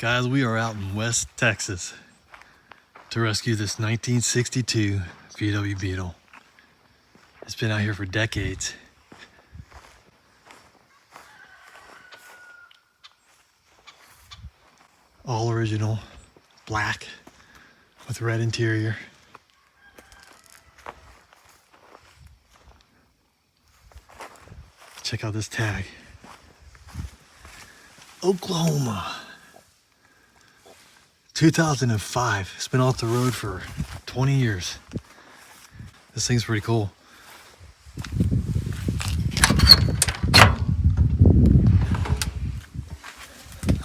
Guys, we are out in West Texas to rescue this 1962 VW Beetle. It's been out here for decades. All original, black with red interior. Check out this tag. Oklahoma. 2005. It's been off the road for 20 years. This thing's pretty cool.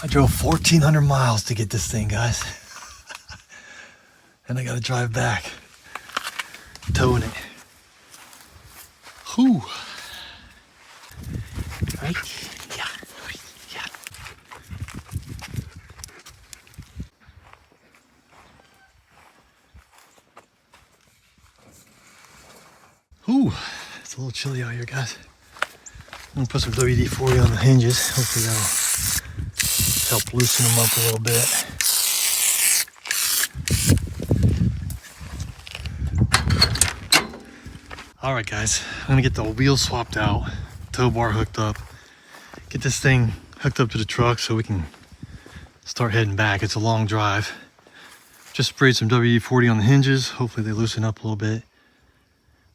I drove 1,400 miles to get this thing, guys. And I gotta drive back, towing it. Whew. Right? Yeah. Yeah. Ooh, it's a little chilly out here, guys. I'm gonna put some WD-40 on the hinges. Hopefully that'll help loosen them up a little bit. All right, guys, I'm gonna get the wheels swapped out, tow bar hooked up, get this thing hooked up to the truck so we can start heading back. It's a long drive. Just sprayed some WD-40 on the hinges. Hopefully they loosen up a little bit.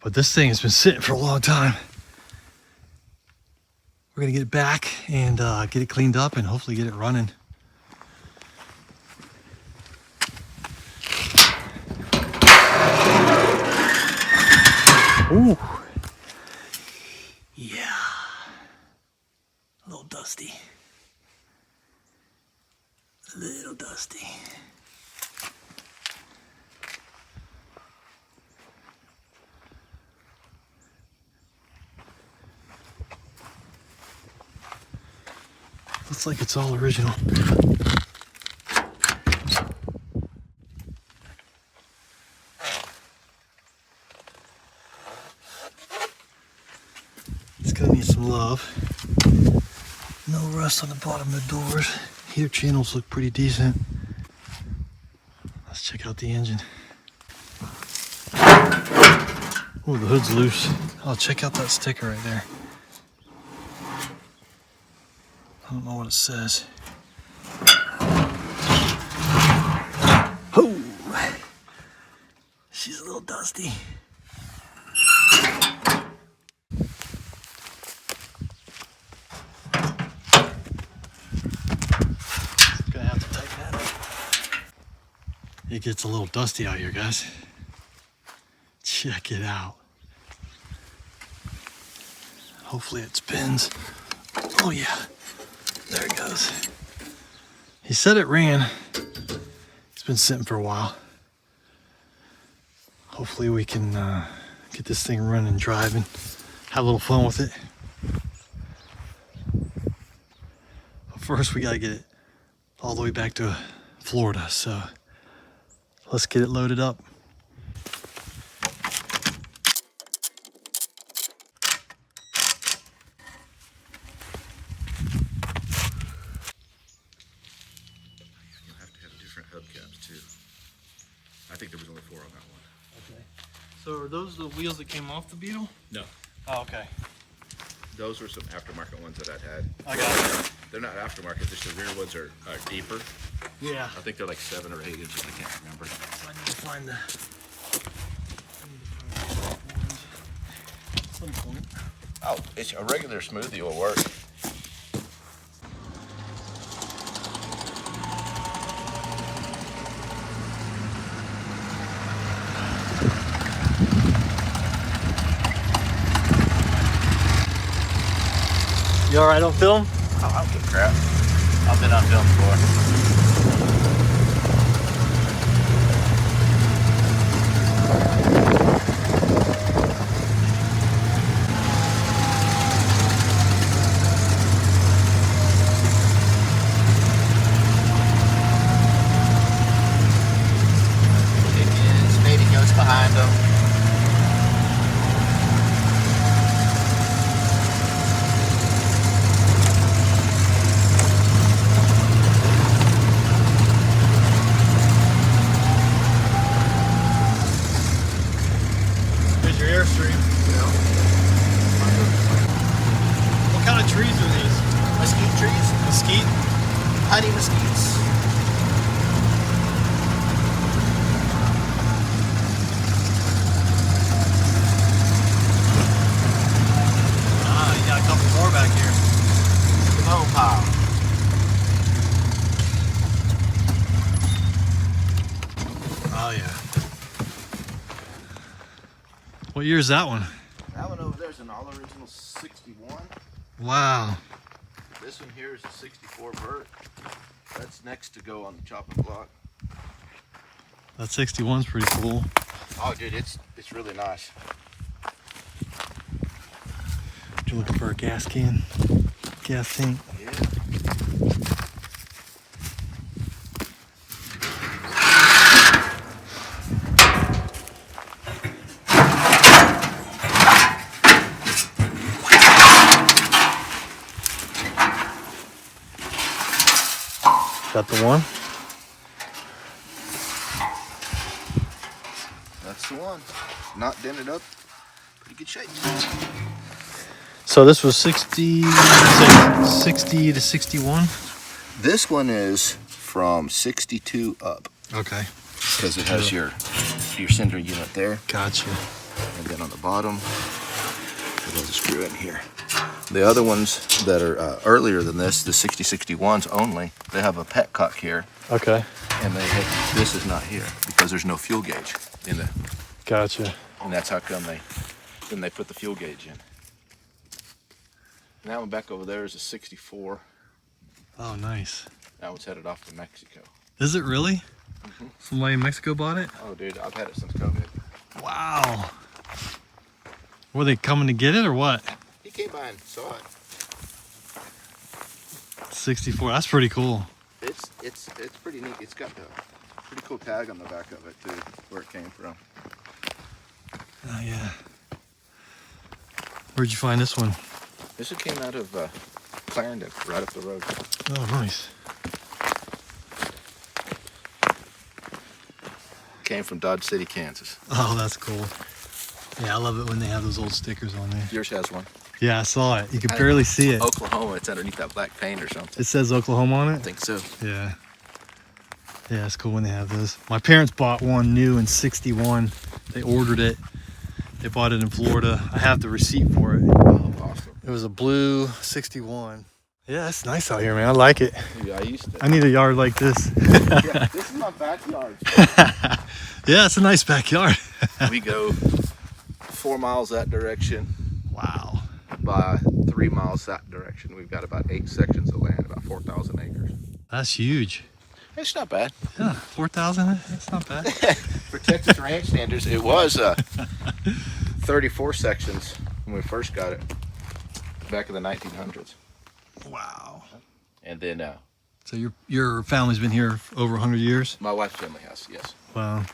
But this thing has been sitting for a long time. We're gonna get it back and get it cleaned up and hopefully get it running. Ooh. Yeah. A little dusty. A little dusty. Looks like it's all original. It's gonna need some love. No rust on the bottom of the doors. Heater channels look pretty decent. Let's check out the engine. Oh, the hood's loose. Oh, check out that sticker right there. I don't know what it says. Oh, she's a little dusty. Gonna have to tighten that up. It gets a little dusty out here, guys. Check it out. Hopefully it spins. Oh yeah. There it goes. He said it ran. It's been sitting for a while. Hopefully we can get this thing running and driving. Have a little fun with it. But first we gotta get it all the way back to Florida. So let's get it loaded up. Hubcaps too. I think there was only 4 on that one. Okay. So are those the wheels that came off the Beetle? No. Oh, okay. Those were some aftermarket ones that I'd had. I got it. They're not aftermarket, just the rear ones are deeper. Yeah. I think they're like 7 or 8 inches, I can't remember. I need to find the some point. Oh, it's a regular smoothie will work. You alright on film? Oh, I don't give a crap. I've been on film before. Behind them. mesquite trees. Mesquite. Honey mesquites. Ah, you got a couple more back here. Limon pile. Oh yeah. What year is that one? That one over there is an all original 61. Wow. This one here is a 64 vert. That's next to go on the chopping block. That 61's pretty cool. Oh, dude, it's really nice. You're looking for a gas can? Gas tank? Yeah. Got the one? That's the one. Not dented up. Pretty good shape. So this was 60 to 61? This one is from 62 up Okay. because it has your cinder unit there, Gotcha. and then on the bottom it has a screw in here. The other ones that are earlier than this, the 6061s only, they have a petcock here, Okay. and this is not here because there's no fuel gauge in the, Gotcha. and that's how come they put the fuel gauge in. That one back over there is a 64. Oh, nice. That one's headed off to Mexico. Is it really? Mm-hmm. Somebody in Mexico bought it? Oh, dude, I've had it since COVID. Wow. Were they coming to get it or what? He came by and saw it. 64. That's pretty cool. It's pretty neat. It's got a pretty cool tag on the back of it too, where it came from. Oh yeah. Where'd you find this one? This one came out of Clarendon, right up the road. Oh, nice. Came from Dodge City, Kansas. Oh, that's cool. Yeah, I love it when they have those old stickers on there. Yours has one. Yeah, I saw it. You could barely see it. Oklahoma. It's underneath that black paint or something. It says Oklahoma on I it? think so. Yeah. Yeah, it's cool when they have those. My parents bought one new in 61. They ordered it. They bought it in Florida. I have the receipt for it. Oh, awesome. It was a blue 61. Yeah, it's nice out here, man. I like it. Yeah, I used to. I need a yard like this. Yeah, this is my backyard. Yeah, it's a nice backyard. We go 4 miles that direction Wow. by 3 miles that direction. We've got about 8 sections of land, about 4,000 acres. That's huge. It's not bad. Yeah, 4,000. That's not bad. For Texas ranch standards, it was 34 sections when we first got it back in the 1900s. Wow. And then So your family's been here for over 100 years? my wife's family has, yes. Wow.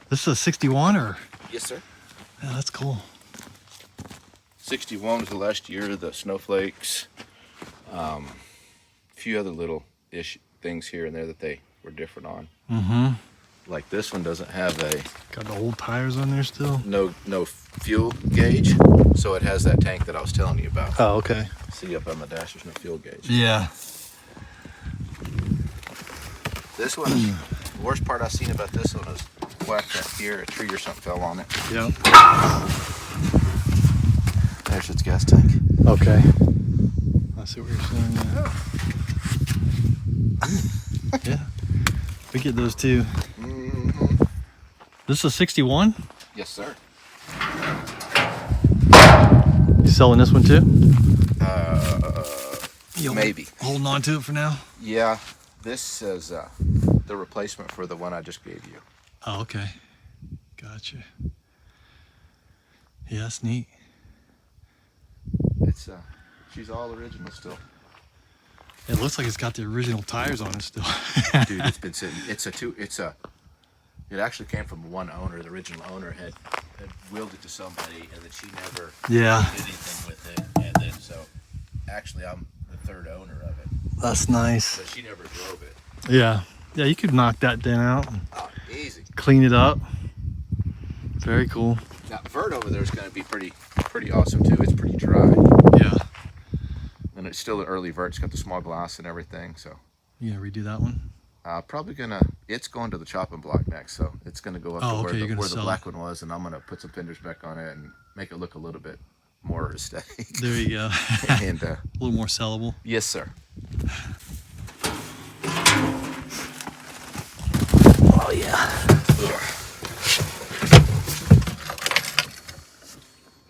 This is a 61 or? Yes, sir. Yeah, that's cool. 61 was the last year of the snowflakes. A few other little things here and there that they were different on. Mm-hmm. Like this one doesn't have Got the old tires on there still? no fuel gauge, so it has that tank that I was telling you about. Oh, okay. See up on the dash, there's no fuel gauge. Yeah. This one, the worst part I've seen about this one is whacked up here, a tree or something fell on it. Yep. There's its gas tank. Okay. I see what you're saying. Yeah. Yeah. We get those too. Mm-hmm. This is a 61? Yes, sir. You selling this one too? Maybe. Holding on to it for now? Yeah, this is the replacement for the one I just gave you. Oh, okay. Gotcha. Yeah, that's neat. It's she's all original still. It looks like it's got the original tires on it still. Dude, it's been sitting. It actually came from one owner. The original owner had willed it to somebody, and then she never Yeah. did anything with it. And then so, actually, I'm the third owner of it. That's nice. But she never drove it. Yeah. Yeah, you could knock that dent out and Oh, easy. clean it up. Very cool. That vert over there is going to be pretty awesome too. It's pretty dry. Yeah. And it's still an early vert. It's got the small glass and everything. So You gonna redo that one? probably gonna. It's going to the chopping block next, so it's going to go up Oh, to okay, you're gonna where the sell black it. one was, and I'm going to put some fenders back on it and make it look a little bit more aesthetic. There you go. And A little more sellable. yes, sir. Oh yeah.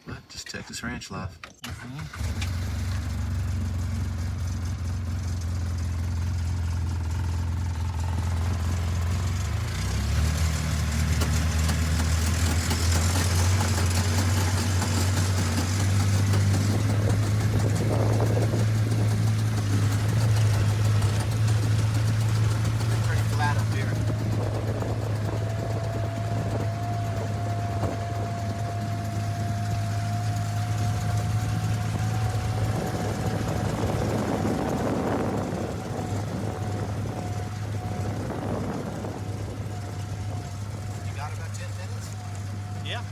What? Just Texas Ranch life. Pretty flat up here. You got about 10 minutes? Yeah.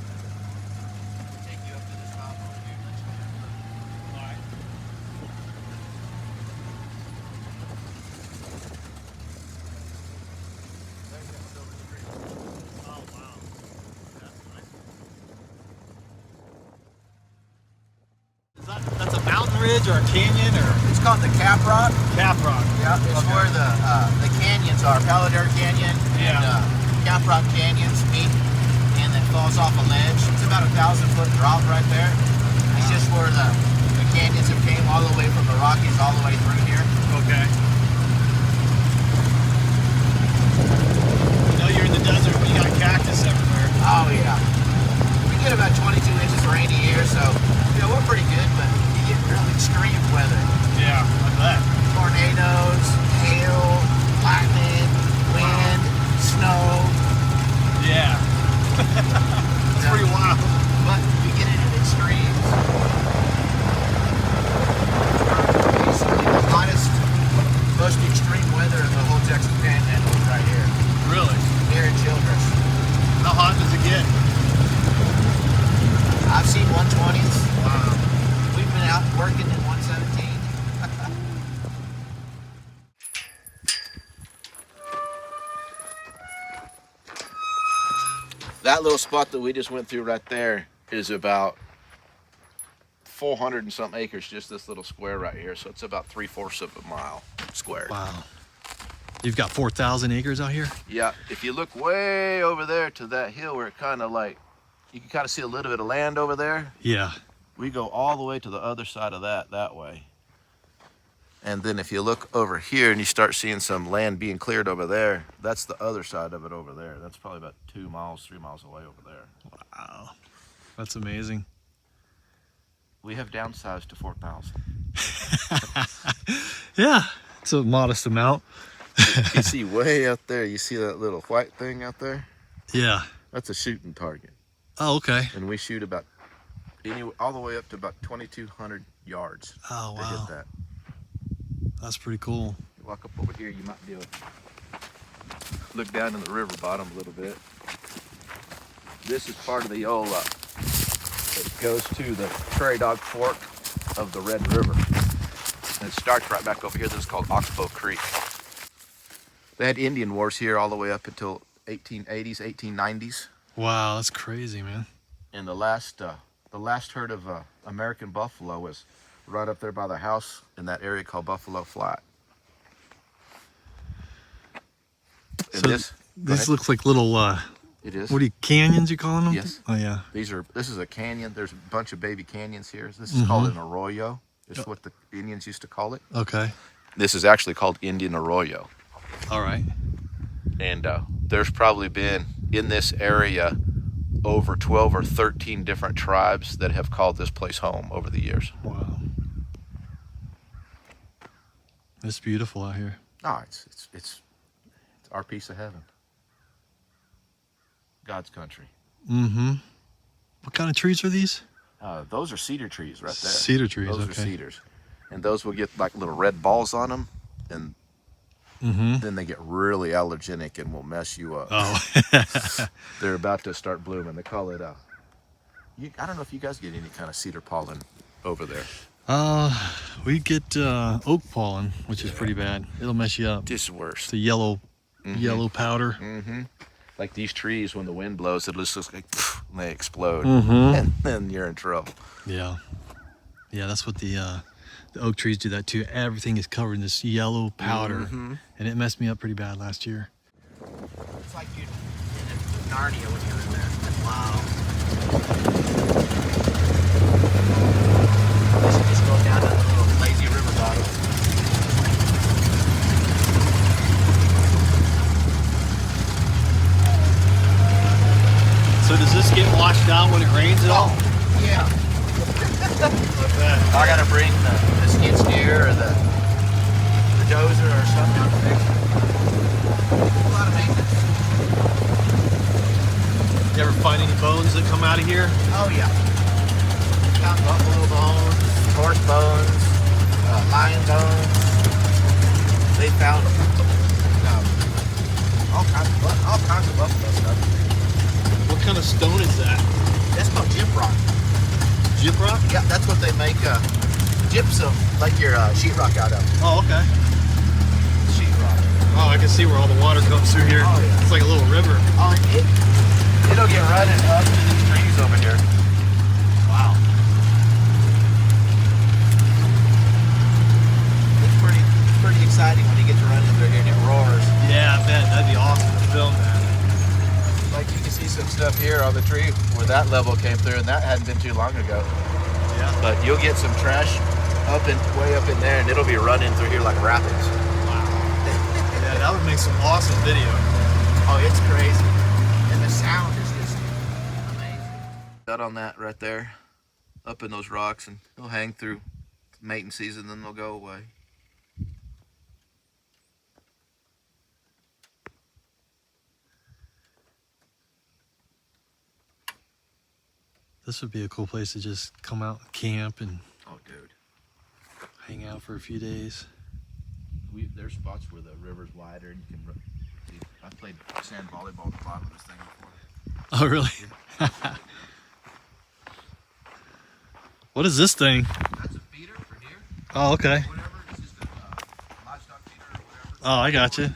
Take you up to this top over here. All right. Oh wow. That's nice. That's a mountain ridge or a canyon or It's called the Cap Rock. cap rock? Yeah, it's Okay. where the canyons are. Paladar Canyon and Yeah. Cap Rock Canyons meet, and then falls off a ledge. It's about 1,000-foot drop right there. It's just where the canyons have came all the way from the Rockies all the way through here. Okay. I know you're in the desert, but you got cactus everywhere. Oh yeah. We get about 22 inches of rain a year, so we're pretty good, but you get real extreme weather. Yeah, I bet. Tornadoes, hail, lightning, wind, snow. Yeah. That's pretty wild. But you get it in extremes. Basically the hottest, most extreme weather in the whole Texas Panhandle is right here. Really? Here in Childress. How hot does it get? I've seen 120s. Wow. We've been out working in 117. That little spot that we just went through right there is about 400 and something acres, just this little square right here. So it's about 3/4 of a mile square. Wow. You've got 4,000 acres out here? Yeah, if you look way over there to that hill where it kind of like, you can kind of see a little bit of land over there. Yeah. We go all the way to the other side of that way. And then if you look over here and you start seeing some land being cleared over there, that's the other side of it over there. That's probably about 2 miles, 3 miles away over there. Wow. That's amazing. We have downsized to 4,000. Yeah. It's a modest amount. You see way out there, you see that little white thing out there? Yeah. That's a shooting target. Oh, okay. And we shoot about all the way up to about 2,200 yards Oh, to wow. hit that. That's pretty cool. You walk up over here, you might be able to look down in the river bottom a little bit. This is part of the old, it goes to the Prairie Dog Fork of the Red River. And it starts right back over here. This is called Oxbow Creek. They had Indian wars here all the way up until 1880s, 1890s. Wow, that's crazy, man. And the last herd of American buffalo was right up there by the house in that area called Buffalo Flat. And So this These looks like little, it is. what do you, canyons you calling them? Yes. Oh, yeah. This is a canyon. There's a bunch of baby canyons here. This is called an arroyo. This is what the Indians used to call it. Okay. This is actually called Indian Arroyo. All right. And there's probably been in this area over 12 or 13 different tribes that have called this place home over the years. Wow. It's beautiful out here. Oh, it's our piece of heaven. God's country. Mm-hmm. What kind of trees are these? Those are cedar trees right there. Cedar trees, Those okay. are cedars. And those will get like little red balls on them, and then they get really allergenic and will mess you up. Oh. They're about to start blooming. They call it I don't know if you guys get any kind of cedar pollen over there. We get oak pollen, which is pretty bad. It'll mess you up. This is worse. It's a yellow powder. Like these trees, when the wind blows, it just looks like pff, and they explode, Mm-hmm. and then you're in trouble. Yeah, that's what the oak trees do that too. Everything is covered in this yellow powder, and it messed me up pretty bad last year. It's like you're in Narnia when you're in there. Wow. This is just going down a little lazy river bottom. So does this get washed out when it rains at all? Yeah. Like that. I gotta bring the skid steer or the dozer or something down to fix it. A lot of maintenance. You ever find any bones that come out of here? Oh yeah. Found buffalo bones, horse bones, lion bones. They found all kinds of buffalo stuff. What kind of stone is that? That's called gyprock. Gyprock? Yeah, that's what they make gypsum, like your sheetrock out of. Oh, okay. Sheetrock. Oh, I can see where all the water comes through here. Oh, yeah. It's like a little river. Oh, it'll get running up to these trees over here. Wow. It's pretty exciting when you get to run in through here and it roars. Yeah, I bet. That'd be awesome to film that. Like you can see some stuff here on the tree where that level came through, and that hadn't been too long ago. Yeah. But you'll get some trash way up in there, and it'll be running through here like rapids. Wow. Yeah, that would make some awesome video. Oh, it's crazy. And the sound is just amazing. Got on that right there, up in those rocks, and they'll hang through mating season, then they'll go away. This would be a cool place to just come out and camp and Oh, dude. hang out for a few days. There's spots where the river's wider and you can. I played sand volleyball at the bottom of this thing before. Oh, really? What is this thing? That's a feeder for deer. Oh, okay. Whatever. It's just a livestock feeder or whatever. Oh, I got you.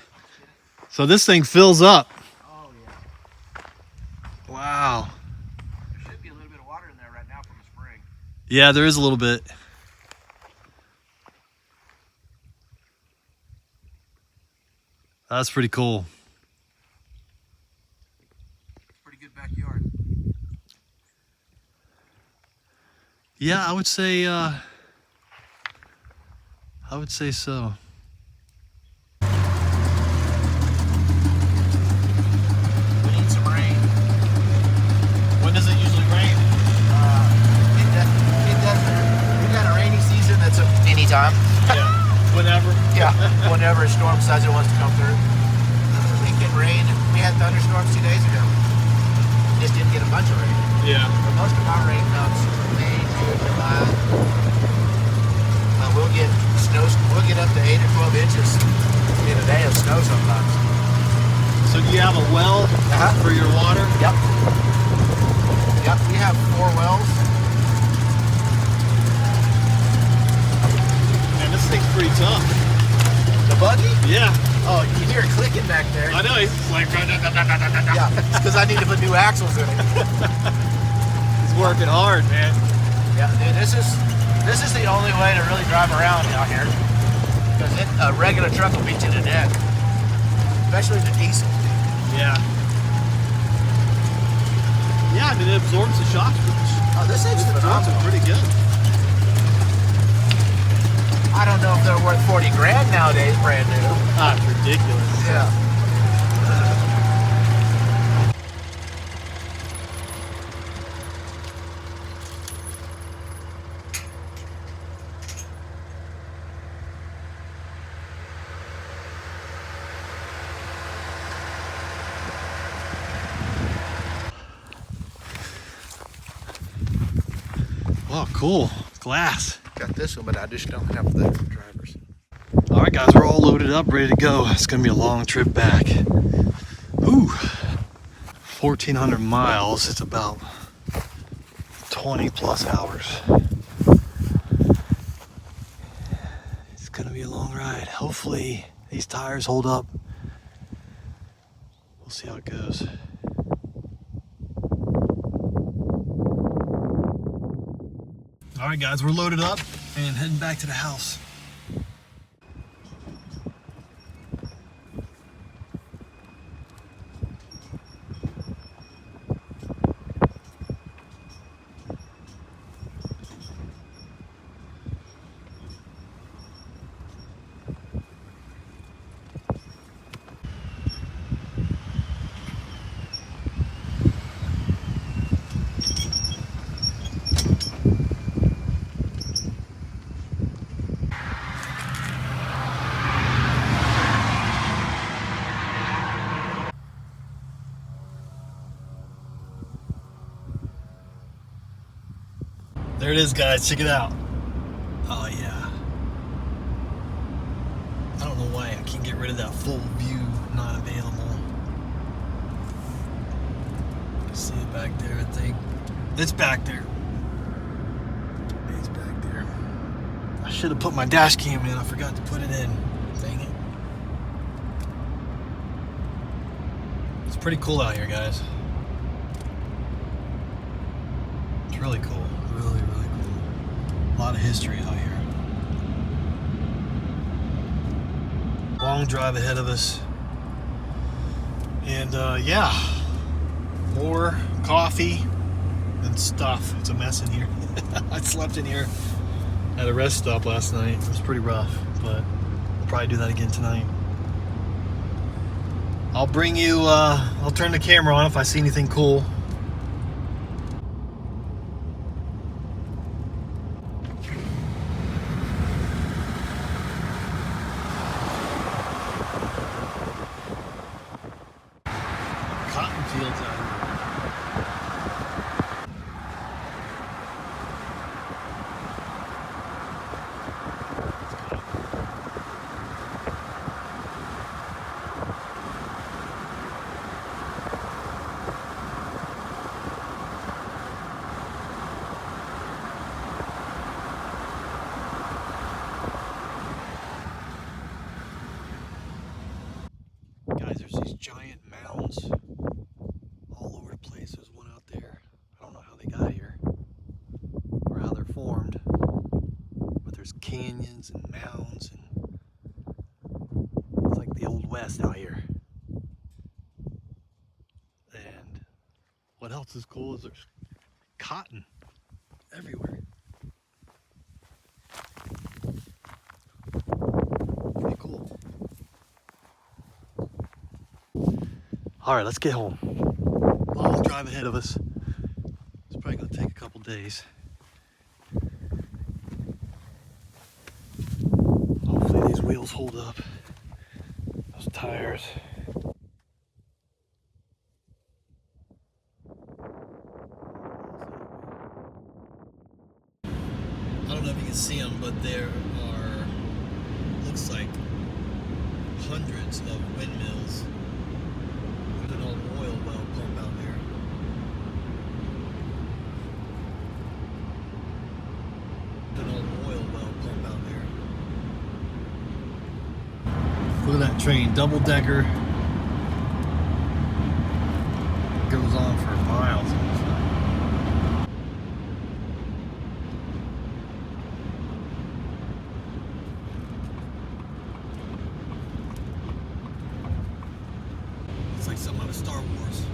So this thing fills up. Oh yeah. Wow. There should be a little bit of water in there right now from the spring. Yeah, there is a little bit. That's pretty cool. Pretty good backyard. Yeah, I would say so. We need some rain. When does it usually rain? It doesn't. We got a rainy season that's anytime. Yeah, whenever. Yeah, whenever a storm decides it wants to come through. We get rain. We had thunderstorms 2 days ago. Just didn't get a bunch of rain. Yeah. But most of our rain comes May, June, July. We'll get snow. We'll get up to 8 or 12 inches in a day of snow sometimes. So do you have a well for your water? Yep. Yep. We have 4 wells. Man, this thing's pretty tough. The buggy? Yeah. Oh, you hear it clicking back there. I know, he's like, Yeah, it's because I need to put new axles in it. he's working hard, man. Yeah, dude, this is the only way to really drive around out here. Because a regular truck will beat you to death. Especially the diesel. Yeah. Yeah, I mean, it absorbs the shocks. Oh, this thing's phenomenal. Pretty good. I don't know if they're worth 40 grand nowadays, brand new. Ah, it's ridiculous. Yeah. Oh, cool. Glass. Got this one, but I just don't have the drivers. All right, guys, we're all loaded up, ready to go. It's gonna be a long trip back. Ooh, 1,400 miles. It's about 20 plus hours. It's gonna be a long ride. Hopefully these tires hold up. We'll see how it goes. All right, guys, we're loaded up and heading back to the house. There it is, guys. Check it out. Oh, yeah. I don't know why I can't get rid of that full view not available. You can see it back there, I think. It's back there. It's back there. I should have put my dash cam in. I forgot to put it in. Dang it. It's pretty cool out here, guys. It's really cool. Really, really cool. A lot of history out here. Long drive ahead of us. And yeah, more coffee and stuff. It's a mess in here. I slept in here at a rest stop last night. It was pretty rough, but we'll probably do that again tonight. I'll bring you, I'll turn the camera on if I see anything cool. Cotton fields out here. Guys, there's these giant mounds all over the place. There's one out there. I don't know how they got here or how they're formed, but there's canyons and mounds, and it's like the Old West out here. And what else is cool is there's cotton everywhere. Pretty cool. All right, let's get home. Long drive ahead of us. It's probably gonna take a couple days. Hopefully these wheels hold up. Those tires. I don't know if you can see them, but there are, looks like hundreds of windmills. There's an old oil well pump out there. There's an old oil well pump out there. Look at that train, double decker. Goes on for miles on this thing. It's like something out of Star Wars.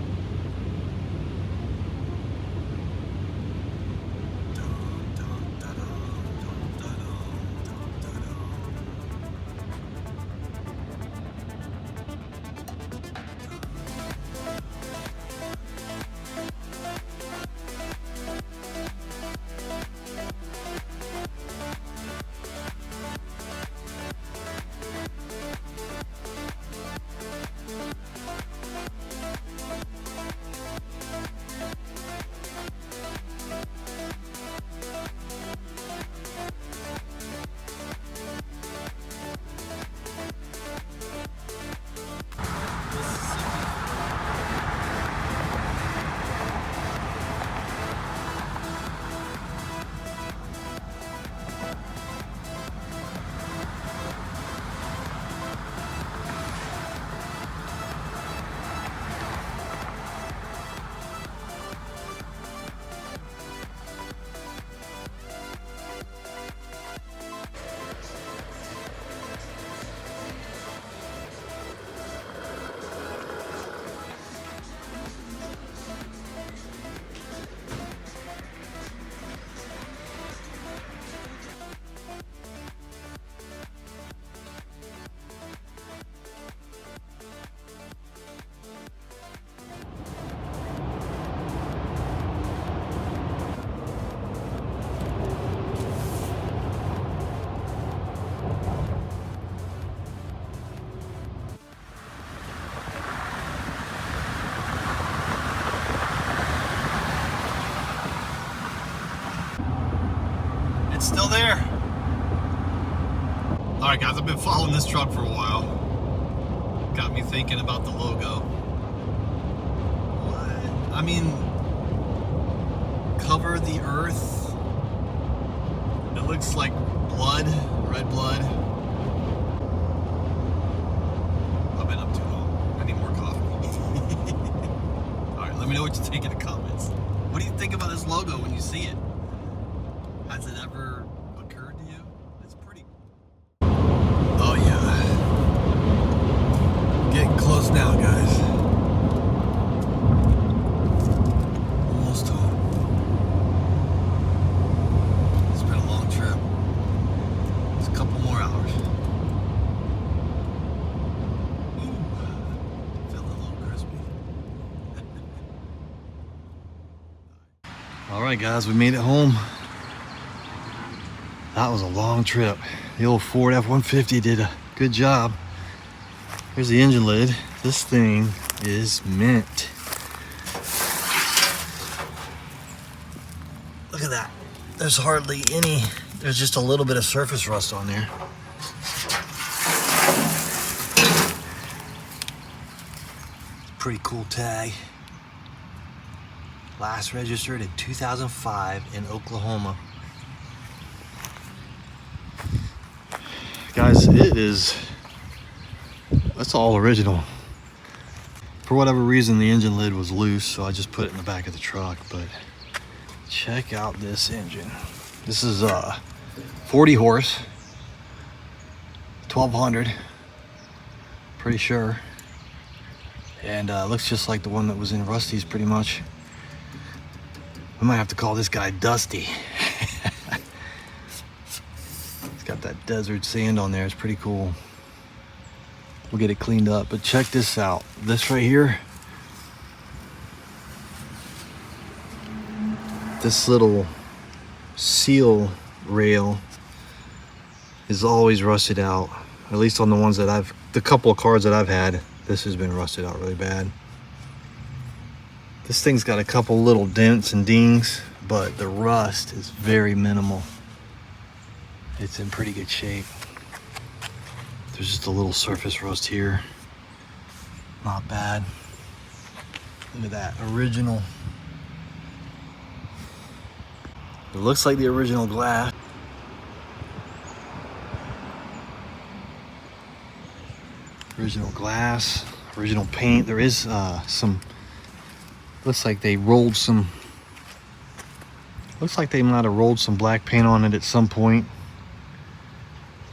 It's still there. All right, guys, I've been following this truck for a while. Got me thinking about the logo. What? I mean, cover the earth. It looks like blood, red blood. I've been up too long. I need more coffee. All right, let me know what you think in the comments. What do you think about this logo when you see it? Has it ever occurred to you? It's pretty. Oh yeah. Getting close now, guys. Almost home. It's been a long trip. It's a couple more hours. Ooh, feeling a little crispy. All right, guys, we made it home. That was a long trip. The old Ford F-150 did a good job. Here's the engine lid. This thing is mint. Look at that. There's hardly any, there's just a little bit of surface rust on there. Pretty cool tag. Last registered in 2005 in Oklahoma. Guys, that's all original. For whatever reason, the engine lid was loose, so I just put it in the back of the truck. But check out this engine. This is 40 horse, 1200, pretty sure. And looks just like the one that was in Rusty's pretty much. We might have to call this guy Dusty. It's got that desert sand on there. It's pretty cool. We'll get it cleaned up, but check this out. This right here, this little seal rail is always rusted out. At least on the ones that the couple of cars that I've had, this has been rusted out really bad. This thing's got a couple little dents and dings, but the rust is very minimal. It's in pretty good shape. There's just a little surface rust here. Not bad. Look at that, original. It looks like the original glass. Original glass, original paint. There is some, looks like they rolled some, looks like they might have rolled some black paint on it at some point.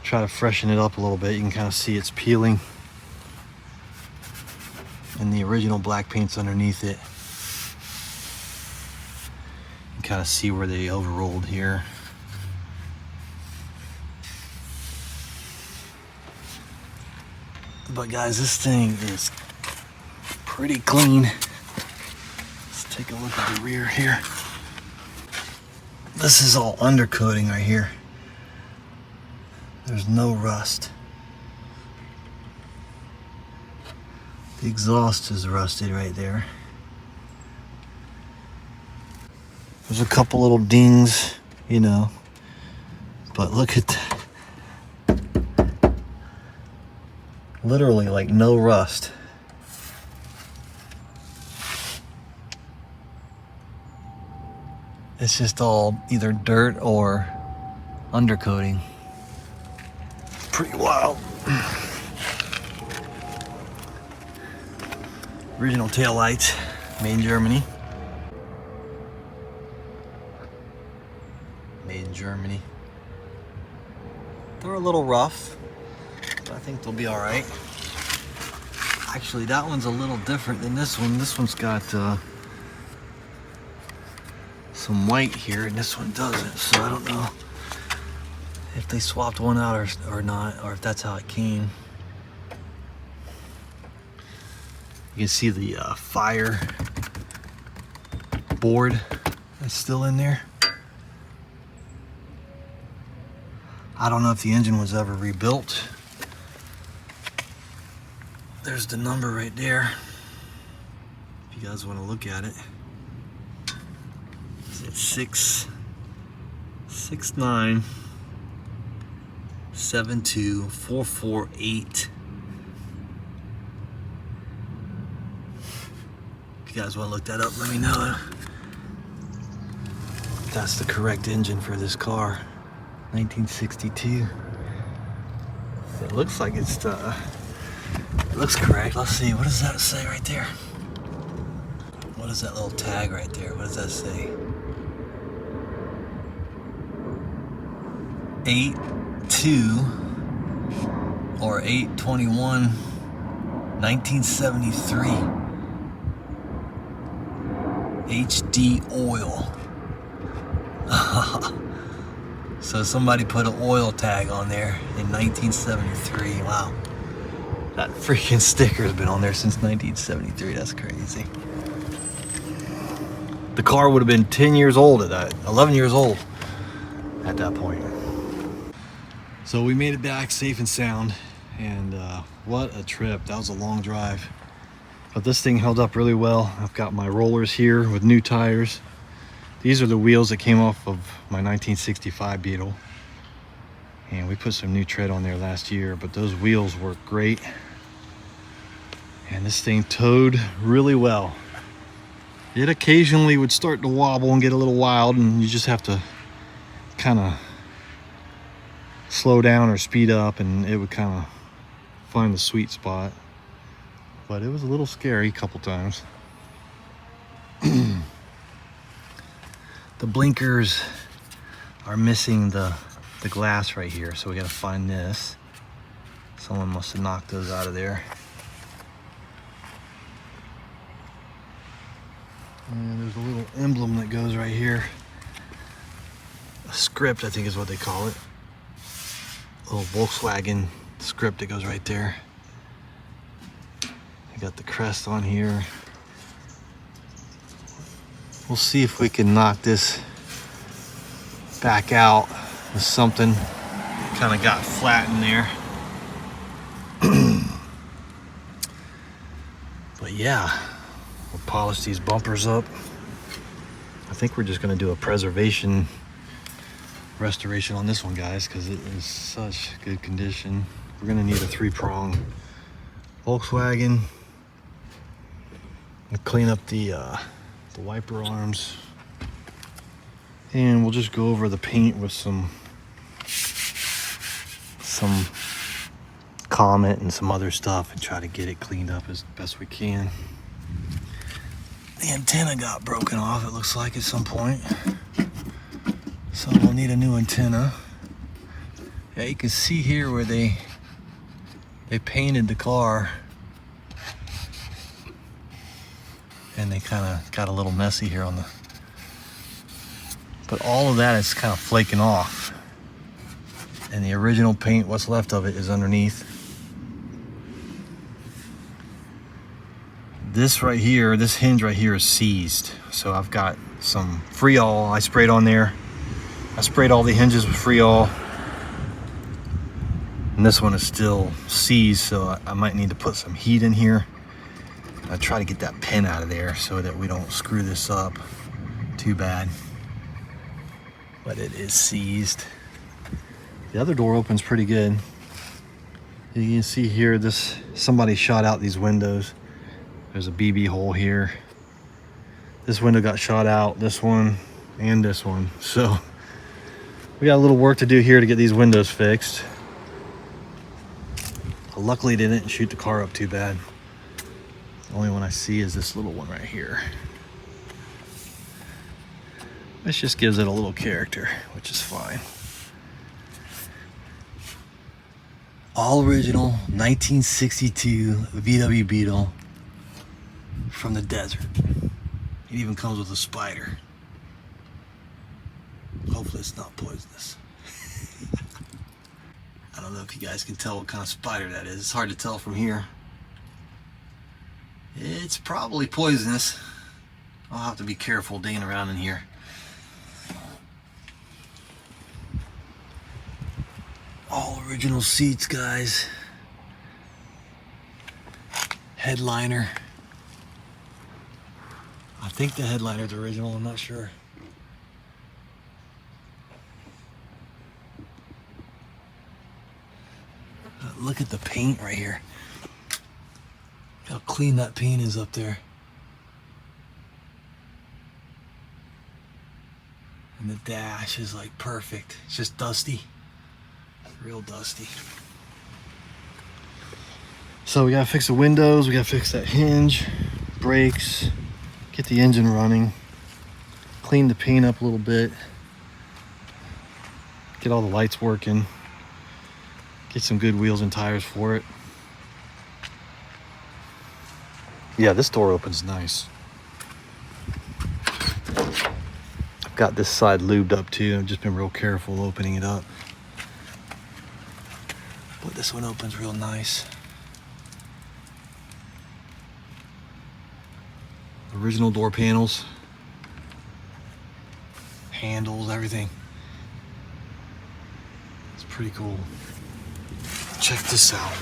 Try to freshen it up a little bit. You can kind of see it's peeling. And the original black paint's underneath it. You can kind of see where they overrolled here. But guys, this thing is pretty clean. Let's take a look at the rear here. This is all undercoating right here. There's no rust. The exhaust is rusted right there. There's a couple little dings, you know, but look at that. Literally like no rust. It's just all either dirt or undercoating. Pretty wild. Original taillights, made in Germany. Made in Germany. They're a little rough, but I think they'll be all right. Actually, that one's a little different than this one. This one's got some white here, and this one doesn't. So I don't know if they swapped one out or not, or if that's how it came. You can see the fire board that's still in there. I don't know if the engine was ever rebuilt. There's the number right there, if you guys want to look at it. It's 6 6972448. If you guys want to look that up, let me know. That's the correct engine for this car. 1962. It looks like it looks correct. Let's see, what does that say right there? What is that little tag right there? What does that say? 8/2 or 8/21 1973 HD oil. So somebody put an oil tag on there in 1973. Wow, that freaking sticker has been on there since 1973. That's crazy. The car would have been 10 years old at that, 11 years old at that point. So we made it back safe and sound, and what a trip. That was a long drive, but this thing held up really well. I've got my rollers here with new tires. These are the wheels that came off of my 1965 Beetle, and we put some new tread on there last year, but those wheels work great, and this thing towed really well. It occasionally would start to wobble and get a little wild, and you just have to kind of slow down or speed up, and it would kind of find the sweet spot. But it was a little scary a couple times. The blinkers are missing the glass right here, so we gotta find this. Someone must have knocked those out of there. And there's a little emblem that goes right here. A script, I think is what they call it. A little Volkswagen script that goes right there. I got the crest on here. We'll see if we can knock this back out with something. Kind of got flat in there. But yeah, we'll polish these bumpers up. I think we're just gonna do a restoration on this one, guys, because it is such good condition. We're gonna need a 3-prong Volkswagen and clean up the wiper arms, and we'll just go over the paint with some Comet and some other stuff and try to get it cleaned up as best we can. The antenna got broken off, it looks like, at some point, so we'll need a new antenna. Yeah, you can see here where they painted the car, and they kind of got a little messy here on the, but all of that is kind of flaking off, and the original paint, what's left of it, is underneath. This right here, this hinge right here is seized, so I've got some Freol I sprayed on there. I sprayed all the hinges with Freol, and this one is still seized, so I might need to put some heat in here. I try to get that pin out of there so that we don't screw this up too bad. But it is seized. The other door opens pretty good. You can see here, somebody shot out these windows. There's a BB hole here. This window got shot out, this one, and this one. So we got a little work to do here to get these windows fixed. Luckily they didn't shoot the car up too bad. The only one I see is this little one right here. This just gives it a little character, which is fine. All original 1962 VW Beetle from the desert. It even comes with a spider. Hopefully it's not poisonous. I don't know if you guys can tell what kind of spider that is. It's hard to tell from here. It's probably poisonous. I'll have to be careful digging around in here. All original seats, guys. Headliner. I think the headliner's original, I'm not sure. look at the paint right here. How clean that paint is up there. And the dash is like perfect. It's just dusty. Real dusty. So we gotta fix the windows, we gotta fix that hinge, brakes, get the engine running, clean the paint up a little bit, get all the lights working, get some good wheels and tires for it. Yeah, this door opens nice. I've got this side lubed up too. I've just been real careful opening it up. But this one opens real nice. Original door panels, handles, everything. It's pretty cool. Check this out.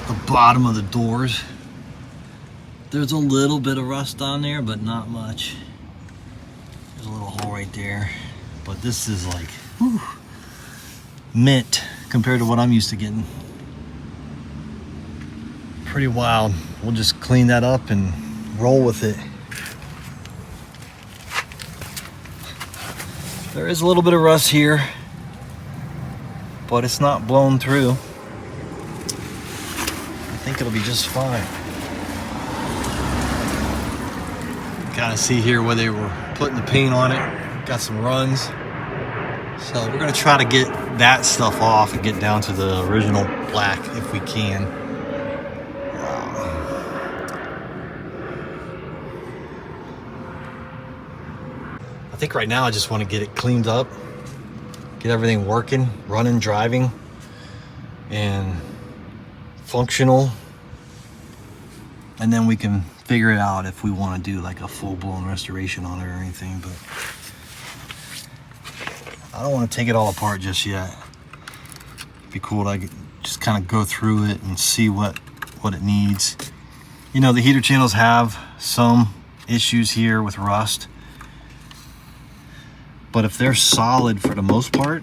The bottom of the doors. There's a little bit of rust on there, but not much. There's a little hole right there. But this is like, whew, mint compared to what I'm used to getting. Pretty wild. We'll just clean that up and roll with it. There is a little bit of rust here, but it's not blown through. I think it'll be just fine. Kind of see here where they were putting the paint on it. Got some runs. So we're gonna try to get that stuff off and get down to the original black if we can. I think right now I just want to get it cleaned up, get everything working, running, driving, and functional. And then we can figure it out if we want to do like a full-blown restoration on it or anything. But I don't want to take it all apart just yet. It'd be cool to just kind of go through it and see what it needs. You know, the heater channels have some issues here with rust. But if they're solid for the most part,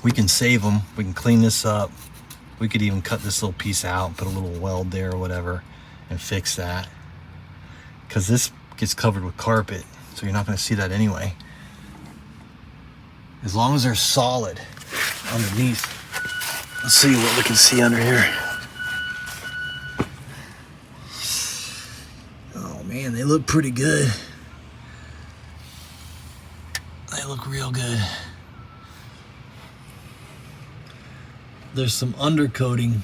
we can save them. We can clean this up. We could even cut this little piece out, put a little weld there or whatever, and fix that. Because this gets covered with carpet, so you're not going to see that anyway. As long as they're solid underneath. Let's see what we can see under here. Oh man, they look pretty good. They look real good. There's some undercoating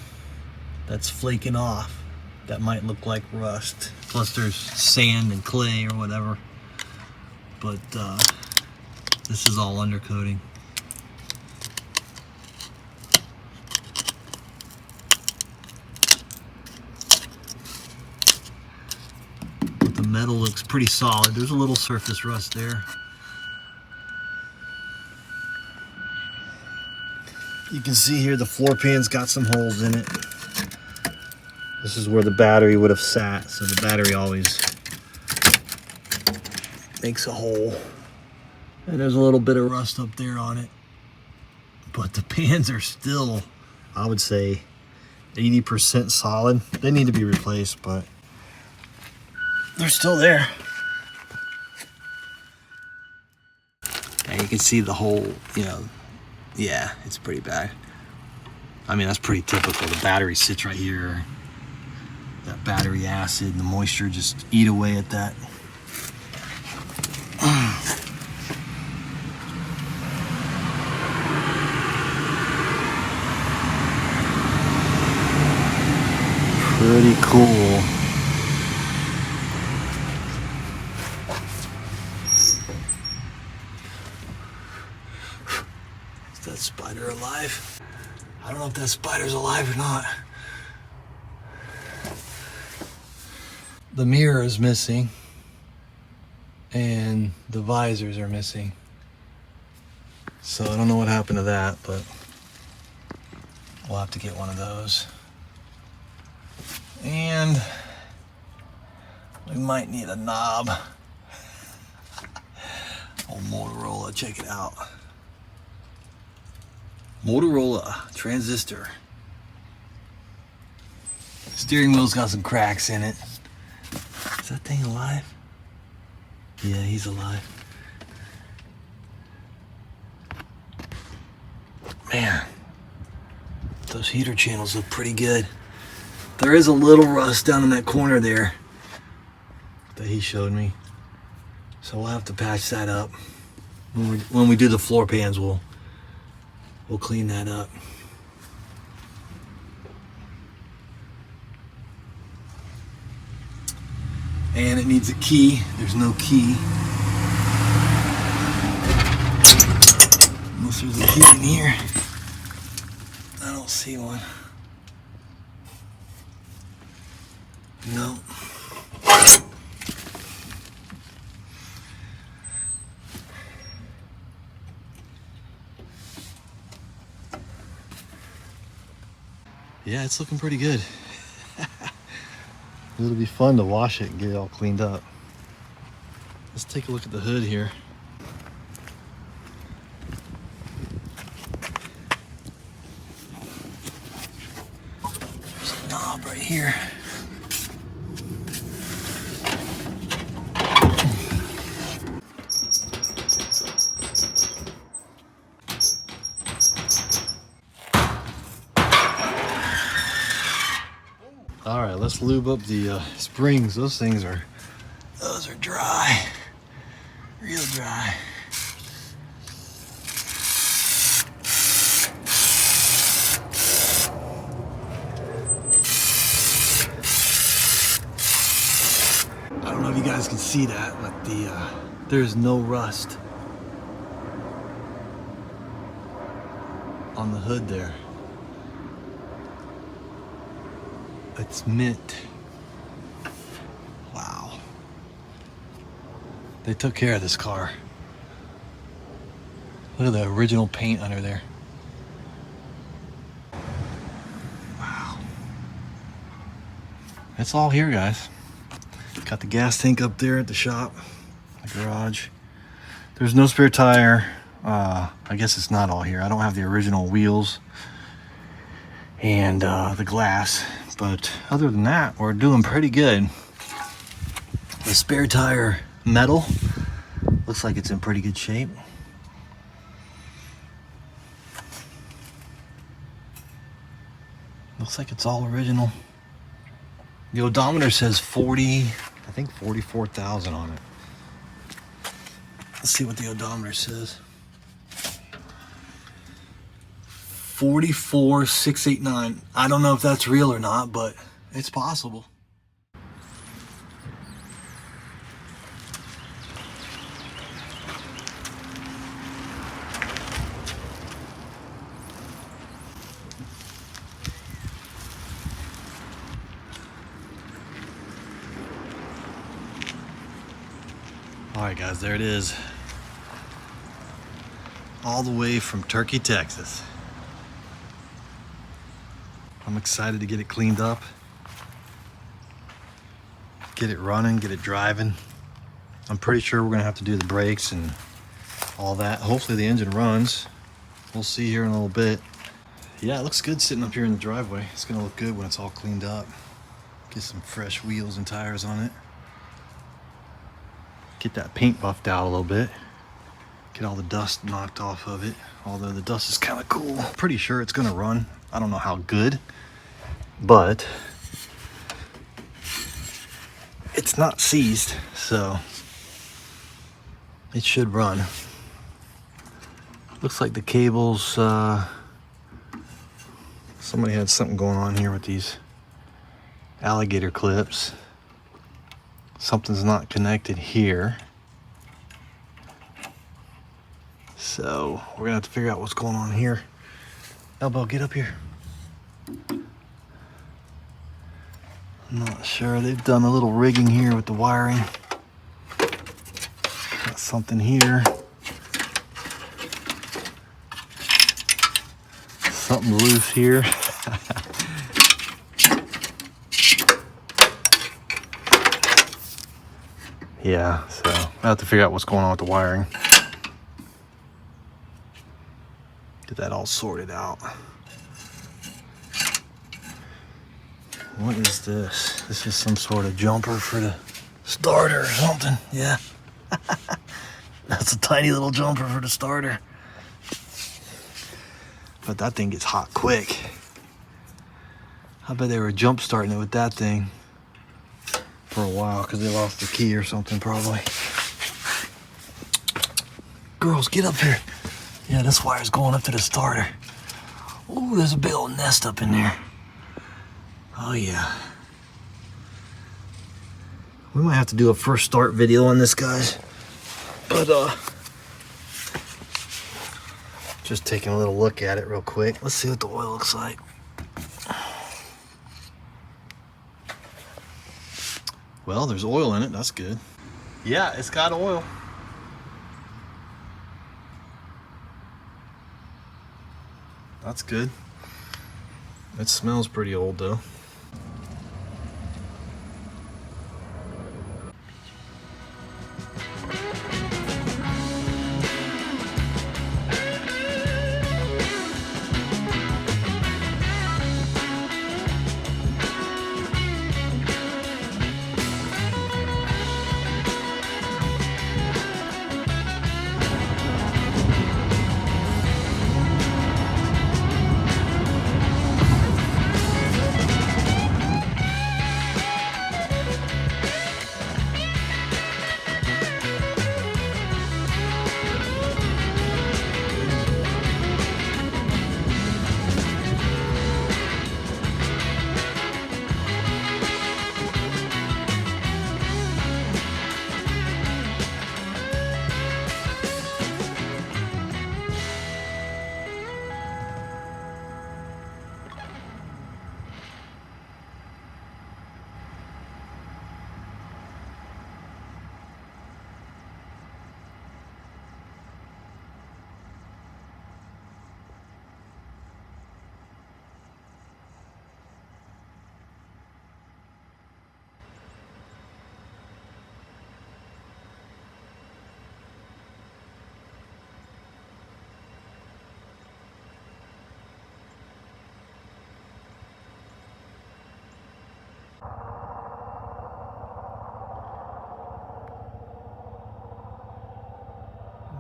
that's flaking off that might look like rust. Plus there's sand and clay or whatever. But this is all undercoating. But the metal looks pretty solid. There's a little surface rust there. You can see here the floor pan's got some holes in it. This is where the battery would have sat, so the battery always makes a hole. And there's a little bit of rust up there on it. But the pans are still, I would say, 80% solid. They need to be replaced, but they're still there. And you can see the hole, you know. Yeah, it's pretty bad. I mean, that's pretty typical. The battery sits right here. That battery acid and the moisture just eat away at that. Pretty cool. That spider alive? I don't know if that spider's alive or not. The mirror is missing and the visors are missing. So I don't know what happened to that, but we'll have to get one of those. And we might need a knob. Old Motorola, check it out. Motorola transistor. Steering wheel's got some cracks in it. Is that thing alive? Yeah, he's alive. Man, those heater channels look pretty good. There is a little rust down in that corner there that he showed me. So we'll have to patch that up. When we do the floor pans, we'll clean that up. And it needs a key. There's no key. Unless there's a key in here. I don't see one. No. Yeah, it's looking pretty good. It'll be fun to wash it and get it all cleaned up. Let's take a look at the hood here. There's a knob right here. All right, let's lube up the springs. Those are dry, real dry. I don't know if you guys can see that, but there's no rust on the hood there. It's mint. Wow. They took care of this car. Look at the original paint under there. Wow. That's all here, guys. Got the gas tank up there at the shop, the garage. There's no spare tire. I guess it's not all here. I don't have the original wheels and the glass. But other than that, we're doing pretty good. The spare tire metal looks like it's in pretty good shape. Looks like it's all original. The odometer says 44,000 on it. Let's see what the odometer says. 44,689. I don't know if that's real or not, but it's possible. All right, guys, there it is. All the way from Turkey, Texas. I'm excited to get it cleaned up, get it running, get it driving. I'm pretty sure we're gonna have to do the brakes and all that. Hopefully the engine runs. We'll see here in a little bit. Yeah, it looks good sitting up here in the driveway. It's gonna look good when it's all cleaned up. Get some fresh wheels and tires on it. Get that paint buffed out a little bit. Get all the dust knocked off of it. Although the dust is kind of cool. Pretty sure it's gonna run. I don't know how good, but it's not seized, so it should run. Looks like the cables, somebody had something going on here with these alligator clips. Something's not connected here. So we're gonna have to figure out what's going on here. Elbow, get up here. I'm not sure. They've done a little rigging here with the wiring. Got something here. Something loose here. Yeah, so I have to figure out what's going on with the wiring. Get Get that all sorted out. What is this? This is some sort of jumper for the starter or something. Yeah. That's a tiny little jumper for the starter. But that thing gets hot quick. I bet they were jump starting it with that thing for a while because they lost the key or something probably. Girls, get up here. Yeah, this wire's going up to the starter. Ooh, there's a big old nest up in there. Oh yeah. We might have to do a first start video on this, guys. But just taking a little look at it real quick. Let's see what the oil looks like. Well, there's oil in it, that's good. Yeah, it's got oil. That's good. It smells pretty old though.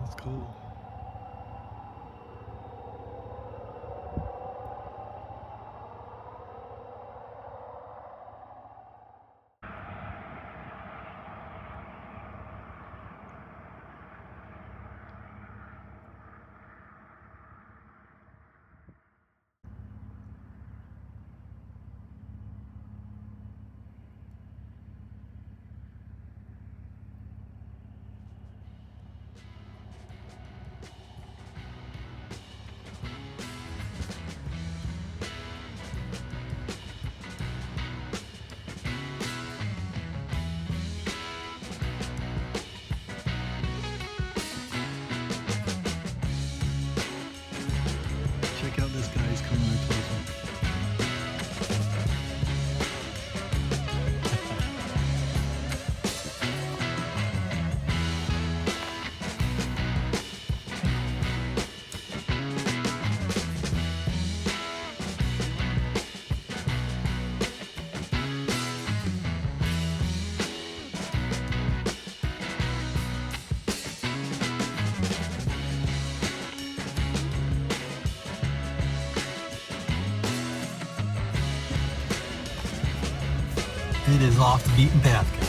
That's cool. Check out this guy, he's coming right towards me. It is off the beaten path, guys.